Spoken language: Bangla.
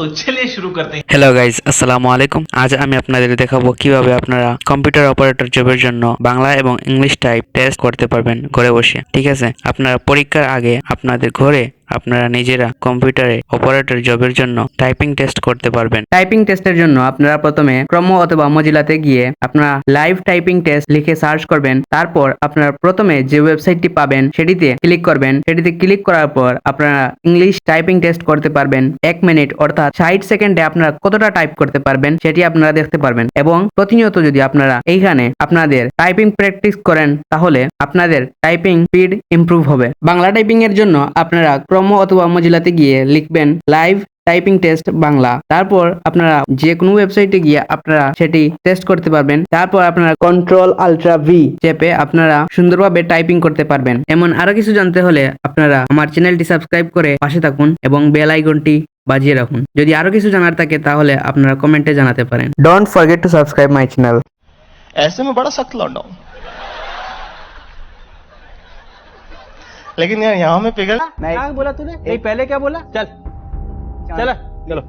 तो चलिए शुरू करते हैं। হ্যালো গাইজ, আসসালামু আলাইকুম। আজ আমি আপনাদের দেখাবো কিভাবে আপনারা কম্পিউটার অপারেটর জবের জন্য বাংলা এবং ইংলিশ টাইপ টেস্ট করতে পারবেন ঘরে বসে। ঠিক আছে, আপনারা পরীক্ষার আগে আপনাদের ঘরে আপনারা নিজেরা কম্পিউটারে অপারেটর জবের জন্য টাইপিং টেস্ট করতে পারবেন। টাইপিং টেস্টের জন্য আপনারা প্রথমে ক্রোম অথবা মজিলাতে গিয়ে আপনারা লাইভ টাইপিং টেস্ট লিখে সার্চ করবেন। তারপর আপনারা প্রথমে যে ওয়েবসাইটটি পাবেন সেটিতে ক্লিক করবেন। সেটিতে ক্লিক করার পর আপনারা ইংলিশ টাইপিং টেস্ট করতে পারবেন। 1 মিনিট অর্থাৎ 60 সেকেন্ডে আপনারা কতটা টাইপ করতে পারবেন সেটি আপনারা দেখতে পারবেন। এবং প্রতিনিয়ত যদি আপনারা এইখানে আপনাদের টাইপিং প্র্যাকটিস করেন তাহলে আপনাদের টাইপিং স্পিড ইমপ্রুভ হবে। বাংলা টাইপিং এর জন্য আপনারা ক্রোম অথবা মজিলাতে গিয়ে লিখবেন লাইভ টাইপিং টেস্ট বাংলা। তারপর আপনারা যে কোনো ওয়েবসাইটে গিয়ে আপনারা সেটি টেস্ট করতে পারবেন। তারপর আপনারা Ctrl+Alt+V চেপে আপনারা সুন্দরভাবে টাইপিং করতে পারবেন। এমন আরো কিছু জানতে হলে আপনারা আমার চ্যানেলটি সাবস্ক্রাইব করে পাশে থাকুন এবং বেল আইকনটি বাজিয়ে রাখুন। যদি আরো কিছু জানার থাকে তাহলে আপনারা কমেন্টে জানাতে পারেন। Don't forget to subscribe my channel. ऐसे में बड़ा सख्त लौंडा हूं, लेकिन यार यहाँ में पिघल क्या बोला तूने? नहीं पहले क्या बोला? चल चल चलो